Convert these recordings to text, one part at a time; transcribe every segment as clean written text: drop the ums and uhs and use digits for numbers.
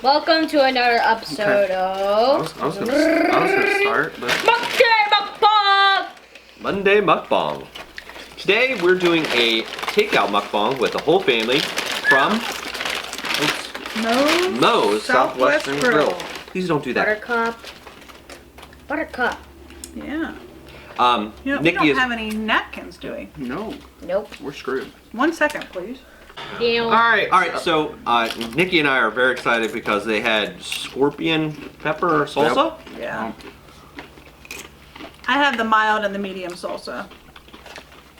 Welcome to another episode of I was gonna start, but Mukbang! Monday Mukbang. Today we're doing a takeout mukbang with the whole family from Moe's Southwestern Grill. Please don't do that. Buttercup. Yeah. Nikki we don't have any napkins, do we? No. Nope. We're screwed. 1 second, please. Damn. All right. So Nikki and I are very excited because they had scorpion pepper salsa. Yep. Yeah. I have the mild and the medium salsa.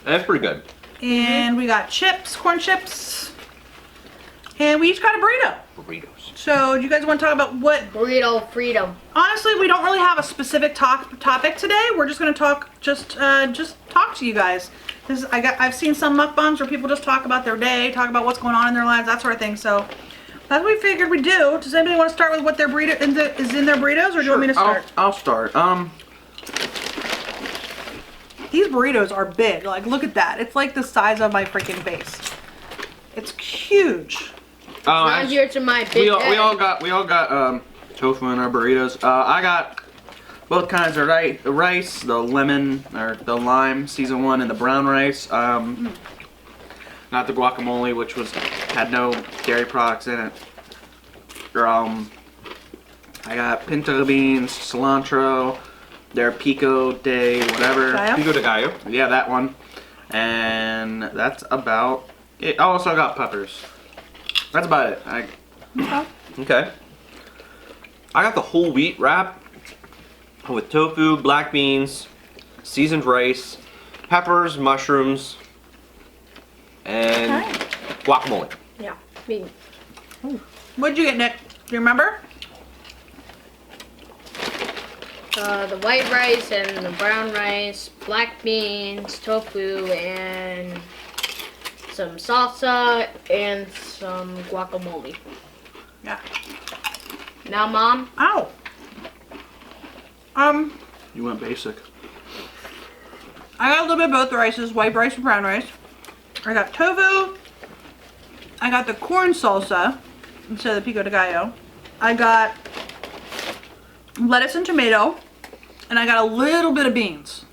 That's pretty good. And we got chips, corn chips. And we each got a burrito. Burritos. So, do you guys want to talk about what? Burrito freedom. Honestly, we don't really have a specific topic today. We're just going to talk, just talk to you guys. I've seen some mukbangs where people just talk about their day, talk about what's going on in their lives, that sort of thing. So, that's what we figured we'd do. Does anybody want to start with what their burrito is in their burritos, or do you want me to start? I'll start. These burritos are big. Like, look at that. It's like the size of my freaking face. It's huge. Not here to my big we all got tofu in our burritos. I got both kinds of rice, the lemon or the lime season 1, and the brown rice. Not the guacamole, which had no dairy products in it. I got pinto beans, cilantro, their pico de whatever. Gallo? Pico de gallo. Yeah, that one. And that's about it. I also got peppers. That's about it. Okay. I got the whole wheat wrap with tofu, black beans, seasoned rice, peppers, mushrooms, and guacamole. Yeah. Me. What'd you get, Nick? Do you remember? The white rice and the brown rice, black beans, tofu, and some salsa and some guacamole. Yeah. Now, Mom. Ow. You went basic. I got a little bit of both the rices, white rice and brown rice. I got tofu. I got the corn salsa instead of the pico de gallo. I got lettuce and tomato. And I got a little bit of beans.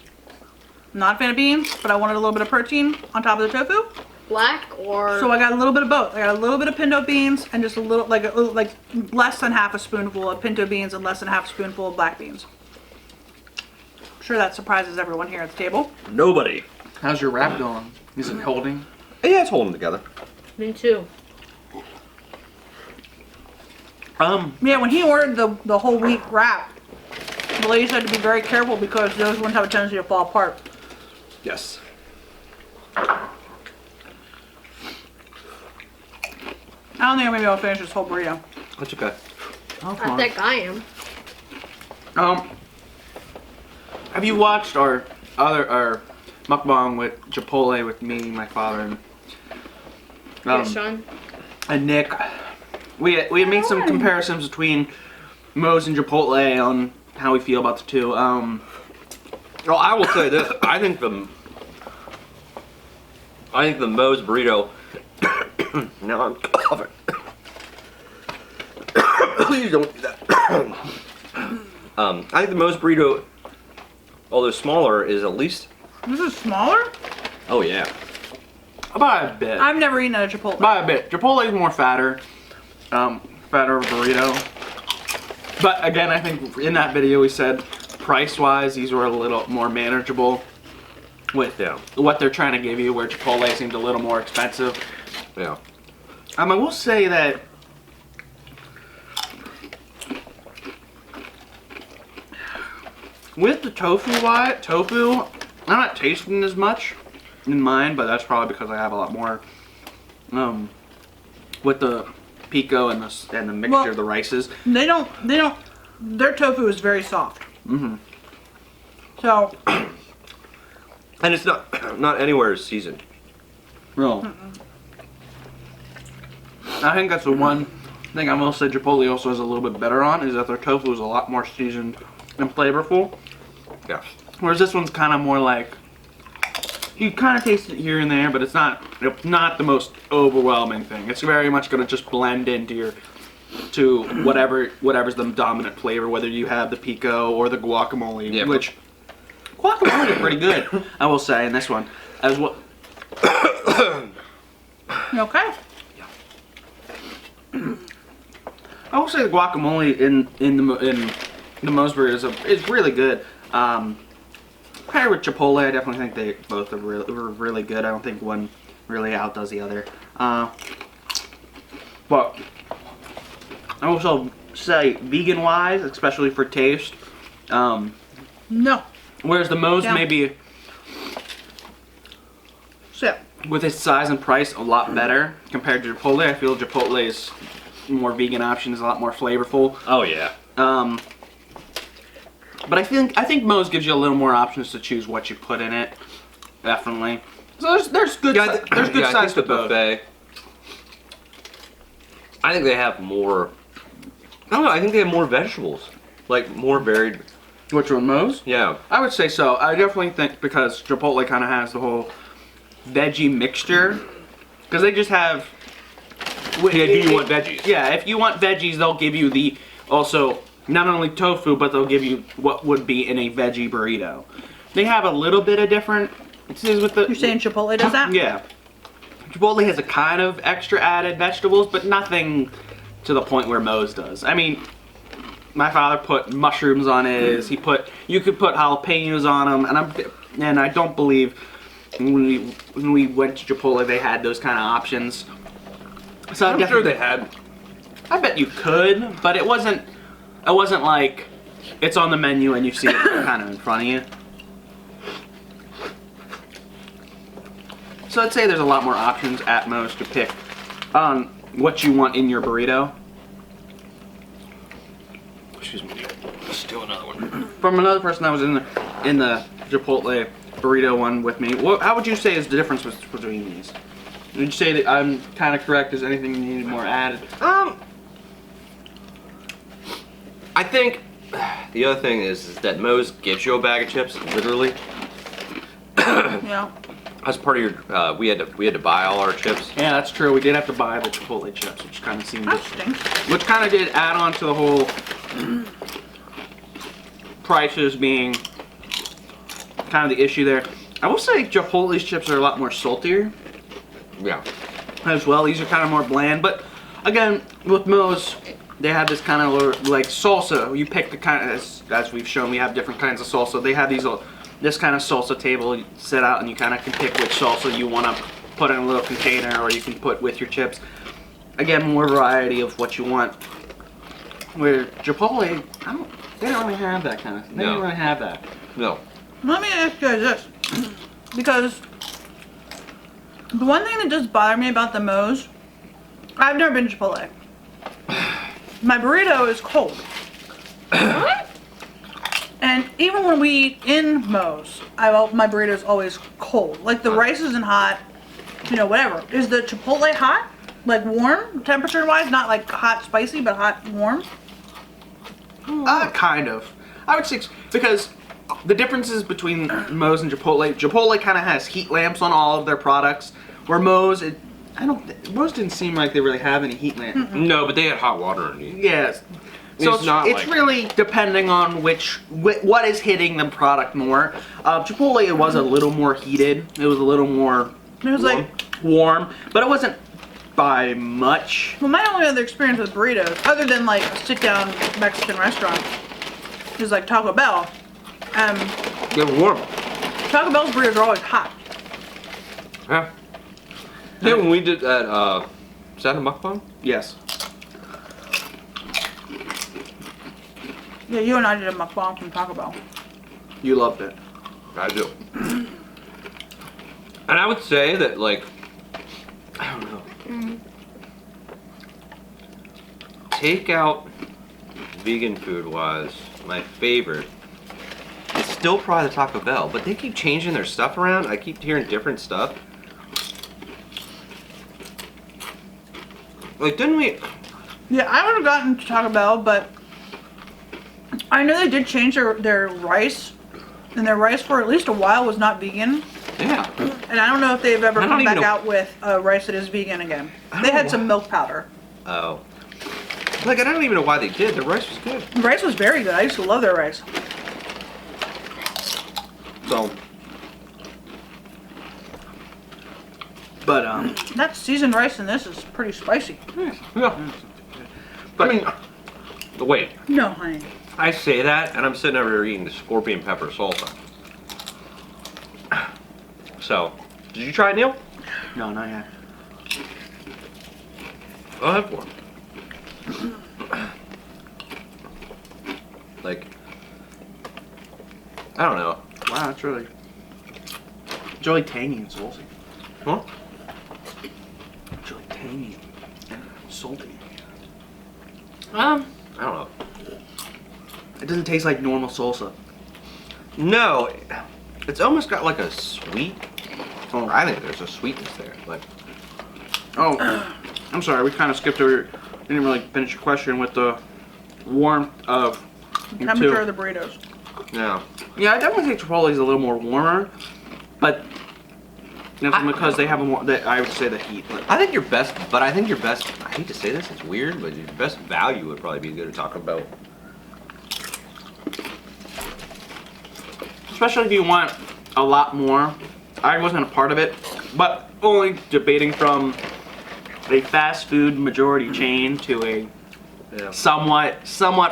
I'm not a fan of beans, but I wanted a little bit of protein on top of the tofu. Black or... So I got a little bit of both. I got a little bit of pinto beans and just a little, like less than half a spoonful of pinto beans and less than half a spoonful of black beans. I'm sure that surprises everyone here at the table. Nobody. How's your wrap going? Is it holding? Yeah, it's holding together. Me too. Yeah, when he ordered the whole wheat wrap, the lady said to be very careful because those ones have a tendency to fall apart. Yes. I don't think I'm gonna be able to finish this whole burrito. That's okay. Oh, I think I am. Have you watched our mukbang with Chipotle with me, my father, and Your son. and Nick? We had made some comparisons between Moe's and Chipotle on how we feel about the two. Well, I will say this. I think the Moe's burrito. Now I'm coughing. Please don't do that. I think the Moe's burrito, although smaller, is at least. This is smaller? Oh yeah. About a bit. I've never eaten at a Chipotle. By a bit. Chipotle is more fatter burrito. But again, I think in that video we said price-wise, these were a little more manageable with what they're trying to give you, where Chipotle seemed a little more expensive. Yeah. I will say that with the tofu, I'm not tasting as much in mine, but that's probably because I have a lot more with the pico and the mixture of the rices. Their tofu is very soft. Mm-hmm. So. And it's not anywhere seasoned. No. I think that's the one thing I will say Chipotle also has a little bit better on, is that their tofu is a lot more seasoned and flavorful. Yeah. Whereas this one's kind of more like, you kind of taste it here and there, but it's not the most overwhelming thing. It's very much going to just blend into to whatever's the dominant flavor, whether you have the pico or the guacamole, Yeah. which guacamole is pretty good, I will say, in this one as well. You okay? I will say the guacamole in the Moe's burrito is really good. Paired with Chipotle, I definitely think they both are really good. I don't think one really outdoes the other. But I also say vegan-wise, especially for taste, No. whereas the Moe's Yeah. maybe Sit. with its size and price a lot better compared to Chipotle. I feel Chipotle's more vegan option is a lot more flavorful. Oh yeah. But I think Moe's gives you a little more options to choose what you put in it. Definitely. So there's good there's good I size think to the both. buffet. I think they have more. I don't know. I think they have more vegetables, like more varied. Which one, Moe's? Yeah. I would say so. I definitely think because Chipotle kind of has the whole veggie mixture. Because they just have. Yeah. Do you want veggies? Yeah, if you want veggies, they'll give you the also not only tofu, but they'll give you what would be in a veggie burrito. They have a little bit of differences with the. You're saying Chipotle does that? Yeah. Chipotle has a kind of extra added vegetables, but nothing to the point where Moe's does. I mean, my father put mushrooms on his. You could put jalapenos on them, and I don't believe when we went to Chipotle they had those kind of options. So I'm sure they had. I bet you could, but it wasn't like it's on the menu and you see it kind of in front of you. So I'd say there's a lot more options at Moe's to pick on what you want in your burrito. Excuse me. Let's do another one. From another person that was in the Chipotle burrito one with me, how would you say is the difference between these? Would you say that I'm kind of correct? Is anything you needed more added? I think the other thing is that Moe's gives you a bag of chips, literally. Yeah. As part of your, we had to buy all our chips. Yeah, that's true. We did have to buy the Chipotle chips, which kind of seemed, That stinks. which kind of did add on to the whole prices being kind of the issue there. I will say Chipotle's chips are a lot more saltier Yeah. as well. These are kind of more bland, but again, with Moe's, they have this kind of like salsa. You pick the kind of, as we've shown, we have different kinds of salsa. They have this kind of salsa table you set out, and you kind of can pick which salsa you want to put in a little container, or you can put with your chips. Again, more variety of what you want. Where Chipotle, they don't really have that kind of thing. They don't really have that. No. Let me ask you guys this. Because the one thing that does bother me about the Moe's, I've never been to Chipotle. My burrito is cold. What? And even when we eat in Moe's, my burrito is always cold. Like the rice isn't hot, whatever. Is the Chipotle hot? Like warm, temperature-wise? Not like hot, spicy, but hot, warm? Kind of. I would say because the differences between Moe's and Chipotle kind of has heat lamps on all of their products, where Moe's, Moe's didn't seem like they really have any heat lamps. No, but they had hot water underneath. Yes. So It's not it's like- really depending on what is hitting the product more. Chipotle, it was a little more heated. It was a little more It was like, warm, but it wasn't by much. well, my only other experience with burritos, other than like a sit-down Mexican restaurant, is like Taco Bell. They were warm. Taco Bell's burritos are always hot. Yeah. Yeah, when we did that, is that a mukbang? Yes. Yeah, you and I did a mukbang from Taco Bell. You loved it. I do. And I would say that, like, I don't know. Takeout vegan food wise, my favorite is still probably the Taco Bell, but they keep changing their stuff around. I keep hearing different stuff. Like, didn't we? Yeah, I would have gotten to Taco Bell, but I know they did change their rice, and their rice for at least a while was not vegan. Yeah. And I don't know if they've ever I don't come even back know- out with rice that is vegan again. I don't They know had why. some milk powder. Oh. Like, I don't even know why they did. The rice was good. The rice was very good. I used to love their rice. So, But That seasoned rice in this is pretty spicy. yeah. But, I mean, wait. No, honey. I say that, and I'm sitting over here eating the scorpion pepper salsa. So, did you try it, Neil? no, not yet. I'll have one. Like, I don't know. Wow, it's really tangy and salty. Huh? It's really tangy and salty. I don't know. It doesn't taste like normal salsa. No, it's almost got like a sweet. Oh, I think there's a sweetness there. Like, Oh, I'm sorry. We kind of skipped over. Didn't really finish your question with the warmth of Temperature of the burritos. yeah. Yeah, I definitely think Chipotle is a little more warmer, but that's because they have a more. I would say the heat. But I think your best, I hate to say this, it's weird, but your best value would probably be good at Taco Bell. especially if you want a lot more. I wasn't a part of it, but only debating from a fast food majority chain to a Yeah. somewhat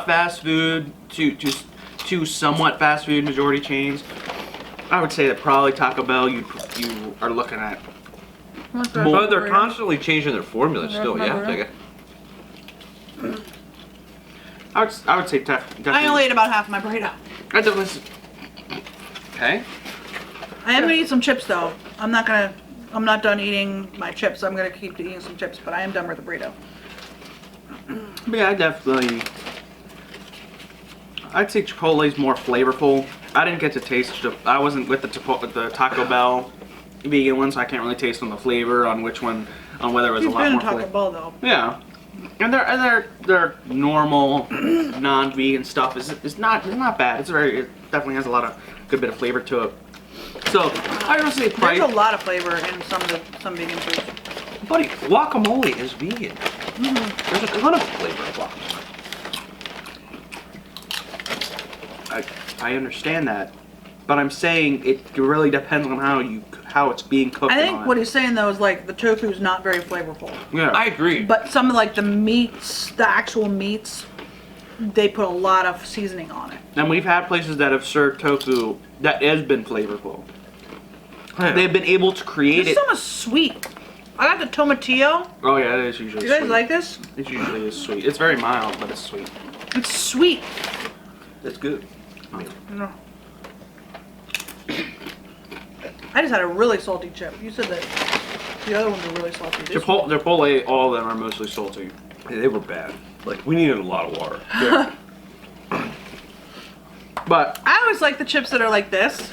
fast food to somewhat fast food majority chains. I would say that probably Taco Bell you are looking at. But they're constantly changing their formula still, yeah. Remember? Take it. I would say definitely. I only ate about half my burrito. I definitely. Okay. I am gonna eat some chips though. I'm not done eating my chips. I'm gonna keep eating some chips, but I am done with the burrito. But yeah, I'd say Chipotle's more flavorful. I didn't get to taste. I wasn't with the Taco Bell vegan one, so I can't really taste on the flavor on which one, on whether it was He's a lot been more Taco flavor. Bell though. Yeah, and their normal non-vegan stuff is not bad. It definitely has a lot of good bit of flavor to it. So I don't say price. There's a lot of flavor in some vegan foods. Buddy, guacamole is vegan. There's a ton of flavor in guacamole. I understand that, but I'm saying it really depends on how it's being cooked. I think what he's saying though is like the tofu is not very flavorful. Yeah. I agree. But some of like the meats, the actual meats, they put a lot of seasoning on it. And we've had places that have served tofu that has been flavorful. Yeah. They've been able to create This it. is almost sweet. I got the tomatillo. Oh yeah, it is usually You guys sweet. like this? It usually is sweet. It's very mild, but it's sweet. It's sweet. It's good. No. I just had a really salty chip. You said that the other ones were really salty. This one- Chipotle, all of them are mostly salty. They were bad. Like, we needed a lot of water. Yeah. But I always like the chips that are like this.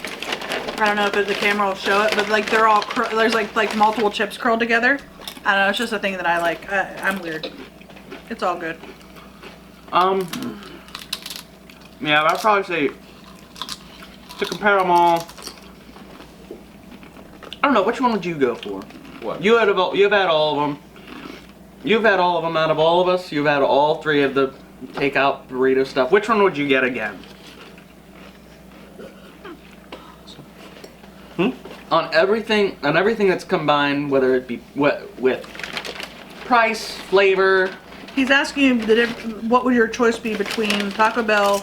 I don't know if the camera will show it, but like they're all there's like multiple chips curled together. I don't know. It's just a thing that I like. I'm weird. It's all good. yeah, I'd probably say to compare them all. I don't know, which one would you go for? What? You've had all of them. You've had all of them out of all of us. You've had all three of the takeout burrito stuff. Which one would you get again? On everything that's combined, whether it be with price, flavor. He's asking you what would your choice be between Taco Bell,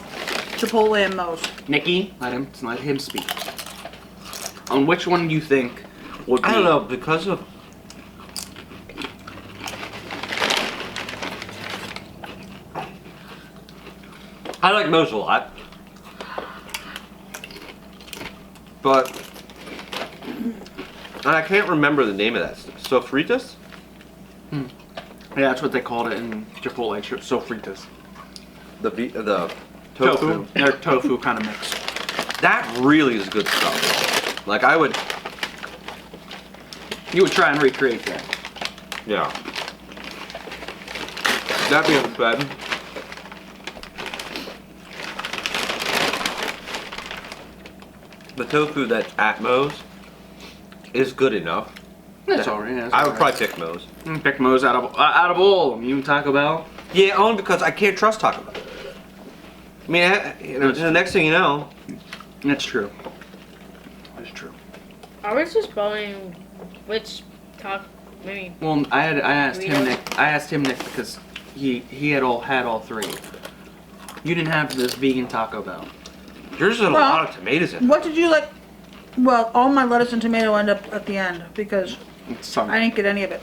Chipotle, and Moe's? Nikki, let him speak. On which one you think would be? I don't know, because of... I like Moe's a lot. But... I can't remember the name of that stuff. Sofritas? Yeah, that's what they called it in Chipotle. Sofritas. The Tofu. Their tofu kind of mix. That really is good stuff. Like, I would... You would try and recreate that. Yeah. That being said... The tofu that's at Moe's is good enough. That's alright. Yeah, I would probably pick Moe's. pick Moe's out of all of them. You and Taco Bell. Yeah, only because I can't trust Taco Bell. I mean, the next thing you know, That's true. That's true. I was just following which top, maybe. Well, I asked him, Burritos? Nick. I asked him, Nick, because he had all three. You didn't have this vegan Taco Bell. there's a lot of tomatoes in it. What did you like? Well, all my lettuce and tomato end up at the end because It's some. I didn't get any of it.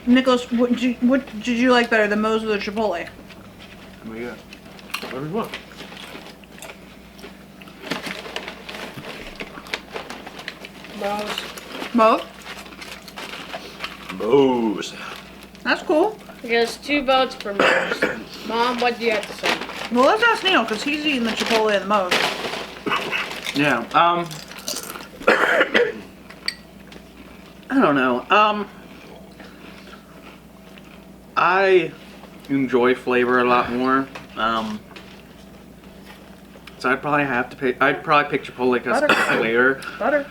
Nicholas, what did you like better, the Moe's or the Chipotle? Oh, yeah. Whatever you want. Moe's. Moe's? Moe's. That's cool. There's 2 votes for Moe's. Mom, what do you have to say? Well, let's ask Neil because he's eating the Chipotle and the Moe's. Yeah. I don't know. I enjoy flavor a lot more. So I'd probably have to pick. I'd probably pick Chipotle because of flavor. Butter.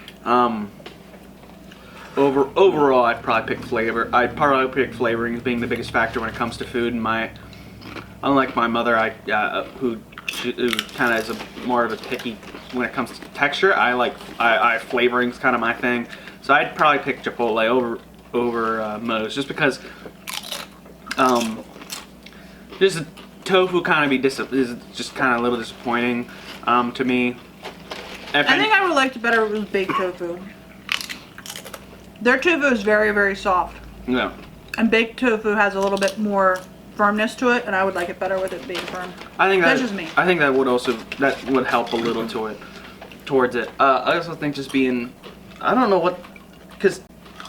Overall, I'd probably pick flavor. I'd probably pick flavoring as being the biggest factor when it comes to food. And unlike my mother, who kind of is more of a picky when it comes to texture, I flavoring's kind of my thing. So I'd probably pick Chipotle over Moe's just because just the tofu kind of is just kind of a little disappointing to me. I think I would have liked it better if it was baked tofu. Their tofu is very, very soft. Yeah. And baked tofu has a little bit more firmness to it, and I would like it better with it being firm. I think That's just me. I think that would help a little towards it. I also think just being, I don't know what, because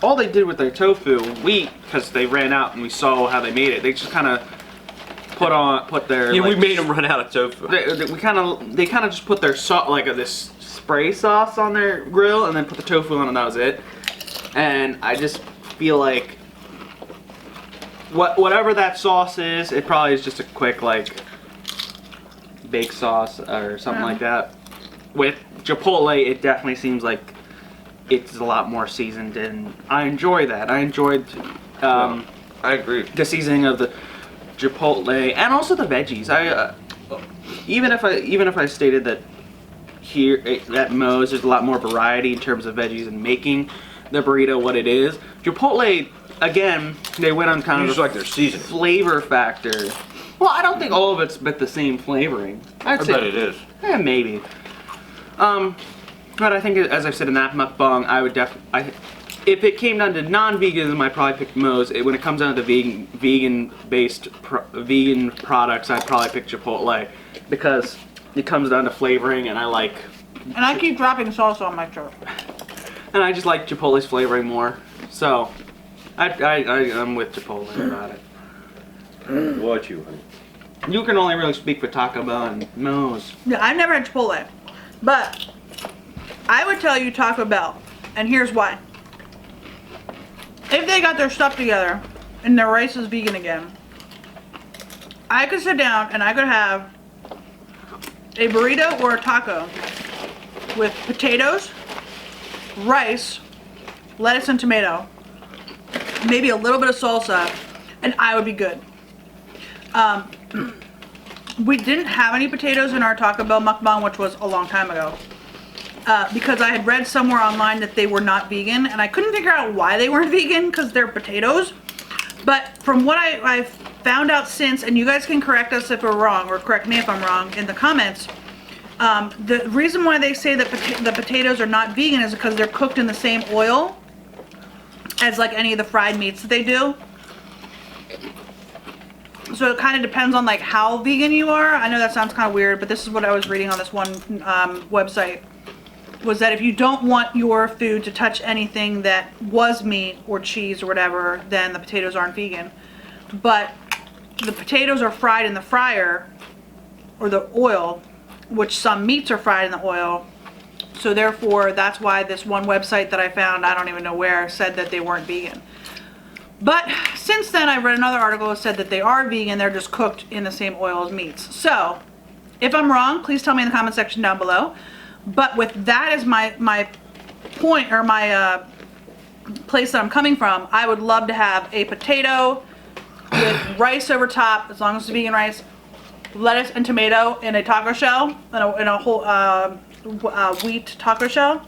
all they did with their tofu, because they ran out and we saw how they made it. They just kind of put their. Yeah, like, we made them run out of tofu. They kind of just put their this spray sauce on their grill and then put the tofu on and that was it. And I just feel like whatever that sauce is, it probably is just a quick like baked sauce or something like that. With Chipotle, it definitely seems like it's a lot more seasoned, and I enjoy that. I enjoyed I agree. the seasoning of the Chipotle and also the veggies. Even if I stated that here at Moe's there's a lot more variety in terms of veggies and making the burrito what it is. Chipotle, again, they went on kind of just like their seasoning. flavor factor. Well, I don't think all of it's but the same flavoring. I bet it is. Yeah, maybe. But I think, as I've said in that mukbang, I would definitely. If it came down to non-veganism, I'd probably pick Moe's. When it comes down to vegan-based vegan products, I'd probably pick Chipotle because it comes down to flavoring, and I like. And I keep dropping salsa on my chart. And I just like Chipotle's flavoring more. So, I'm with Chipotle about it. What you want? You can only really speak for Taco Bell and Moe's. Yeah, I've never had Chipotle, but I would tell you Taco Bell, and here's why. If they got their stuff together and their rice is vegan again, I could sit down and I could have a burrito or a taco with potatoes, rice, lettuce and tomato, maybe a little bit of salsa, and I would be good. We didn't have any potatoes in our Taco Bell mukbang, which was a long time ago, because I had read somewhere online that they were not vegan, and I couldn't figure out why they weren't vegan because they're potatoes. But from what I've found out since, and you guys can correct us if we're wrong, or correct me if I'm wrong in the comments, the reason why they say that the potatoes are not vegan is because they're cooked in the same oil as like any of the fried meats that they do. So it kind of depends on like how vegan you are. I know that sounds kind of weird, but this is what I was reading on this one website, was that if you don't want your food to touch anything that was meat or cheese or whatever, then the potatoes aren't vegan. But the potatoes are fried in the fryer or the oil, which some meats are fried in the oil. So therefore, that's why this one website that I found, I don't even know where, said that they weren't vegan. But since then, I read another article that said that they are vegan, they're just cooked in the same oil as meats. So, if I'm wrong, please tell me in the comment section down below. But with that as my point, or my place that I'm coming from, I would love to have a potato, with rice over top, as long as it's vegan rice, lettuce and tomato in a taco shell, in a whole wheat taco shell.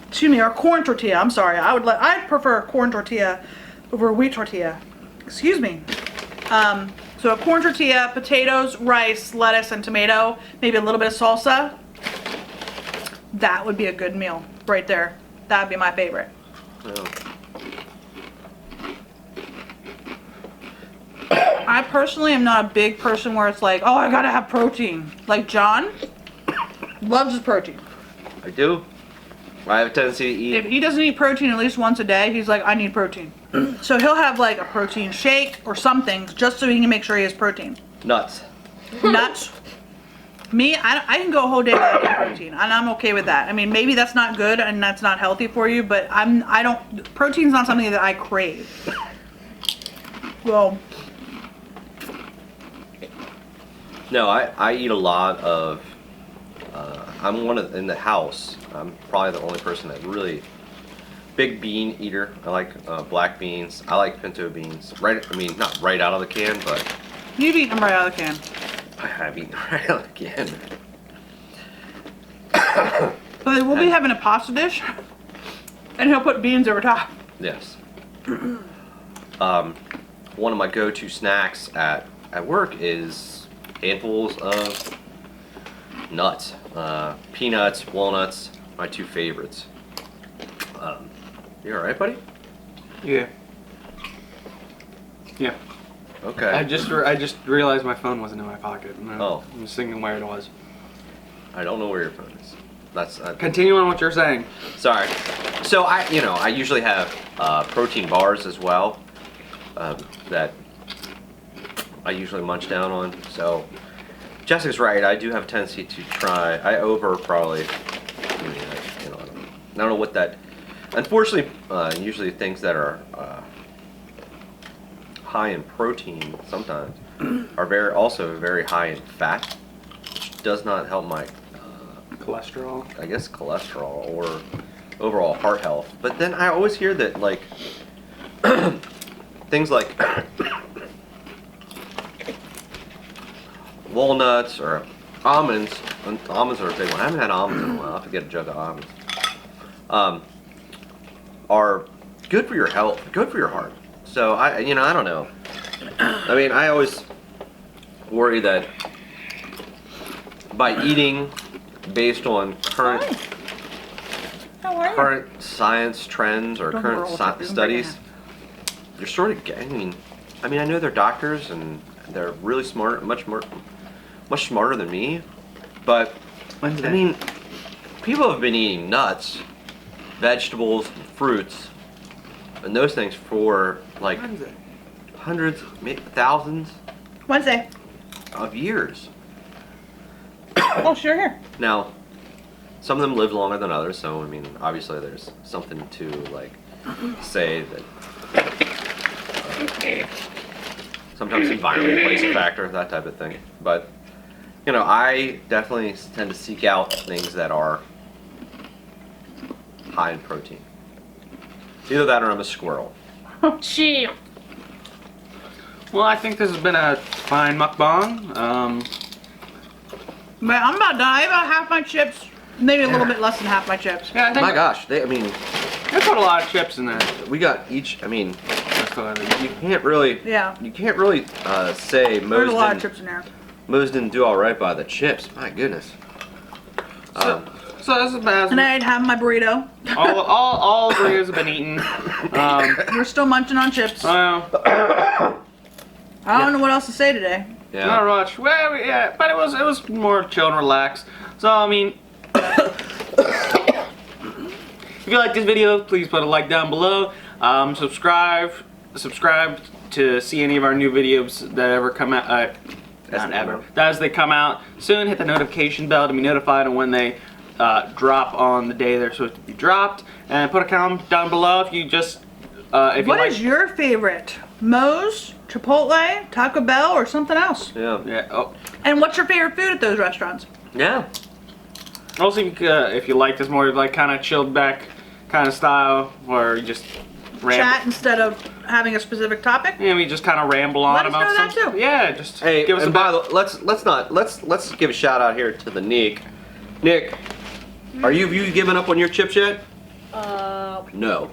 Excuse me, or corn tortilla. I'm sorry. I'd prefer a corn tortilla over a wheat tortilla. Excuse me. So a corn tortilla, potatoes, rice, lettuce, and tomato. Maybe a little bit of salsa. That would be a good meal right there. That would be my favorite. Yeah. I personally am not a big person where it's like, oh, I gotta have protein. Like John loves his protein. I do. I have a tendency to eat. If he doesn't eat protein at least once a day, he's like, I need protein. So he'll have like a protein shake or something just so he can make sure he has protein. Nuts. Nuts. Me, I can go a whole day without getting protein, and I'm okay with that. I mean, maybe that's not good and that's not healthy for you, but protein's not something that I crave. Well, No, I eat a lot of. I'm in the house. I'm probably the only person that really big bean eater. I like black beans. I like pinto beans. Not right out of the can, but you've eaten them right out of the can. I have eaten right out of the can. But we'll be having a pasta dish, and he'll put beans over top. Yes. One of my go-to snacks at work is handfuls of nuts. Peanuts, walnuts, my two favorites. You alright, buddy? Yeah. Yeah. Okay. I just realized my phone wasn't in my pocket. Oh. I'm just thinking where it was. I don't know where your phone is. That's Continue on what you're saying. sorry. So I usually have protein bars as well that I usually munch down on. So Jessica's right. I do have a tendency to try. I don't know what that. Unfortunately, usually things that are high in protein sometimes are also very high in fat, which does not help my Cholesterol. I guess cholesterol or overall heart health. But then I always hear that like things like walnuts or almonds. Almonds are a big one. I haven't had almonds in a while. I'll have to get a jug of almonds. Are good for your health, good for your heart. So I don't know. I mean, I always worry that by eating based on current science trends or current studies, you're sort of getting. I mean, I know they're doctors and they're really smart, much smarter than me. But I mean, people have been eating nuts, vegetables, and fruits, and those things for like hundreds, maybe thousands Wednesday. of years. Oh, sure, here. Now, some of them live longer than others, so I mean, obviously there's something to like say that sometimes environment plays a factor, that type of thing. But I definitely tend to seek out things that are high in protein. Either that or I'm a squirrel. She. Well, I think this has been a fine mukbang. Man, I'm about done. I ate about half my chips. Maybe a little bit less than half my chips. Yeah, I think My gosh, they put a lot of chips in there. we got each. I mean, That's what I mean. you can't really say There's a lot of Mose chips in there. didn't do all right by the chips. My goodness. So this is bad. And I'd have my burrito. all burritos have been eaten. We're still munching on chips. I don't know what else to say today. Yeah. Not much. Well, yeah, but it was more chill and relaxed. So I mean, if you like this video, please put a like down below. Subscribe to see any of our new videos that ever come out. As they come out soon, hit the notification bell to be notified on when they drop on the day they're supposed to be dropped. And put a comment down below if you just What is your favorite? Moe's, Chipotle, Taco Bell, or something else? Yeah. Yeah. Oh. And what's your favorite food at those restaurants? Yeah. Also, if you like this more like kind of chilled back kind of style, or you just chat instead of having a specific topic? Yeah, we just kind of ramble on Let us about know that something. too. Yeah, just Hey, give us and a by the let's give a shout out here to the Nick. Nick, are you giving up on your chips yet? No.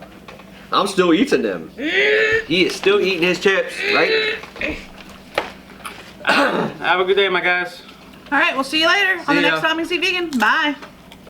I'm still eating them. He is still eating his chips, right? Have a good day, my guys. All right, we'll see you later on the ya. next Omnis Vegan. Bye.